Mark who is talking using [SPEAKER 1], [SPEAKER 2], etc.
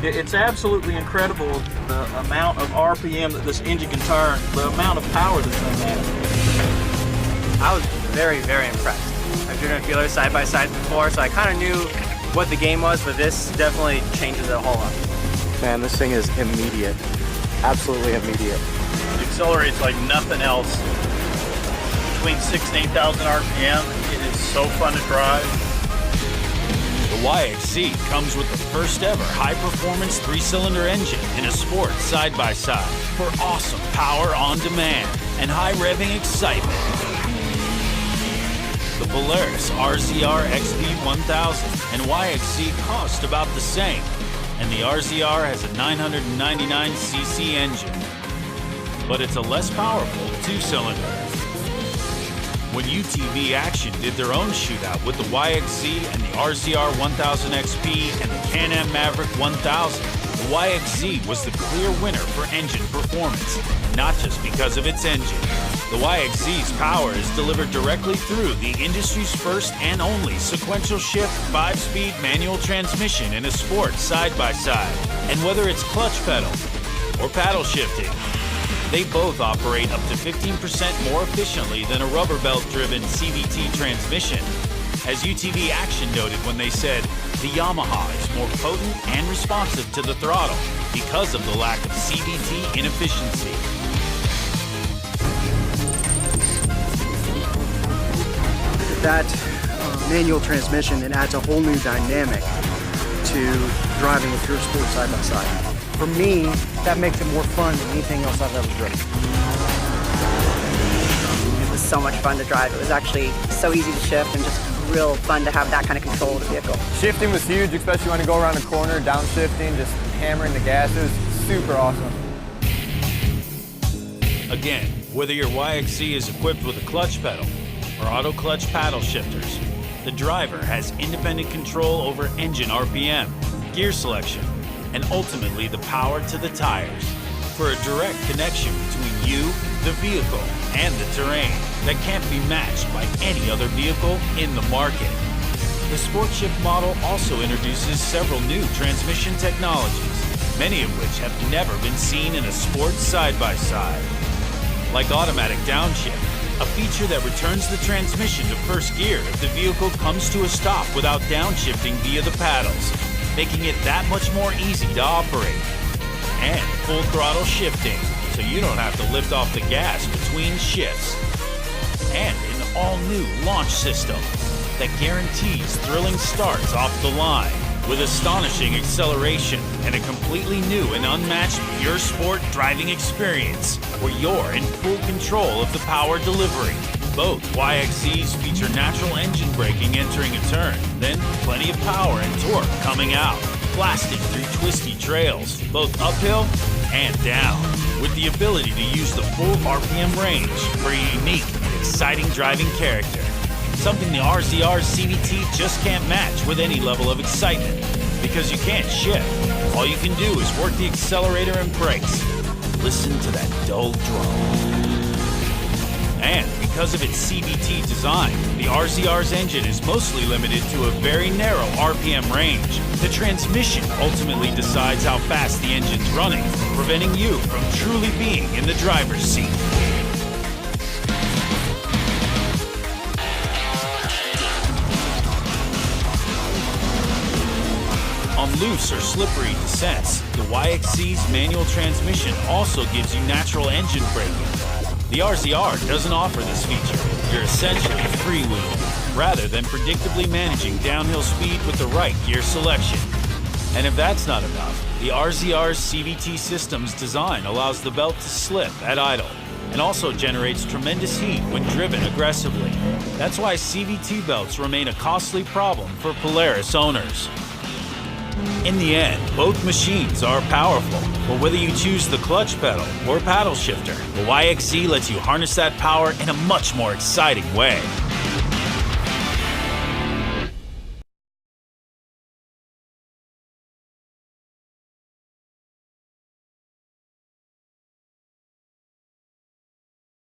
[SPEAKER 1] It's absolutely incredible the amount of RPM that this engine can turn, the amount of power this thing has.
[SPEAKER 2] I was very, very impressed. I've driven a few other side-by-sides before, so I kind of knew what the game was, but this definitely changes it a whole lot.
[SPEAKER 3] Man, this thing is immediate. Absolutely immediate.
[SPEAKER 4] It accelerates like nothing else. Between 6,000 and 8,000 RPM, it is so fun to drive.
[SPEAKER 5] The YXZ comes with the first ever high-performance 3-cylinder engine in a sport side-by-side for awesome power on demand and high-revving excitement. The Polaris Rzr XP 1000 and YXZ cost about the same, and the RZR has a 999cc engine, but it's a less powerful 2-cylinder. When UTV Action did their own shootout with the YXZ and the RZR 1000 XP and the Can-Am Maverick 1000, the YXZ was the clear winner for engine performance, not just because of its engine. The YXZ's power is delivered directly through the industry's first and only sequential shift 5-speed manual transmission in a sport side-by-side. And whether it's clutch pedal or paddle shifting, they both operate up to 15% more efficiently than a rubber belt-driven CVT transmission. As UTV Action noted when they said, the Yamaha is more potent and responsive to the throttle because of the lack of CVT inefficiency.
[SPEAKER 6] That manual transmission, it adds a whole new dynamic to driving a pure sport side-by-side. For me, that makes it more fun than anything else I've ever driven.
[SPEAKER 7] It was so much fun to drive. It was actually so easy to shift and just real fun to have that kind of control of the vehicle.
[SPEAKER 8] Shifting was huge, especially when you go around a corner, downshifting, just hammering the gas. It was super awesome.
[SPEAKER 5] Again, whether your YXZ is equipped with a clutch pedal or auto clutch paddle shifters, the driver has independent control over engine RPM, gear selection, and ultimately the power to the tires for a direct connection between you, the vehicle, and the terrain that can't be matched by any other vehicle in the market. The Sport Shift model also introduces several new transmission technologies, many of which have never been seen in a sport side-by-side. Like automatic downshift, a feature that returns the transmission to first gear if the vehicle comes to a stop without downshifting via the paddles, making it that much more easy to operate. And full throttle shifting, so you don't have to lift off the gas between shifts. And an all-new launch system that guarantees thrilling starts off the line with astonishing acceleration and a completely new and unmatched pure sport driving experience where you're in full control of the power delivery. Both YXZs feature natural engine braking entering a turn, then plenty of power and torque coming out, blasting through twisty trails, both uphill and down, with the ability to use the full RPM range for a unique and exciting driving character. Something the RZR CVT just can't match with any level of excitement, because you can't shift. All you can do is work the accelerator and brakes. Listen to that dull drone. And because of its CVT design, the RZR's engine is mostly limited to a very narrow RPM range. The transmission ultimately decides how fast the engine's running, preventing you from truly being in the driver's seat. On loose or slippery descents, the YXZ's manual transmission also gives you natural engine braking. The RZR doesn't offer this feature. You're essentially freewheeling, rather than predictably managing downhill speed with the right gear selection. And if that's not enough, the RZR's CVT system's design allows the belt to slip at idle, and also generates tremendous heat when driven aggressively. That's why CVT belts remain a costly problem for Polaris owners. In the end, both machines are powerful, but whether you choose the clutch pedal or paddle shifter, the YXZ lets you harness that power in a much more exciting way.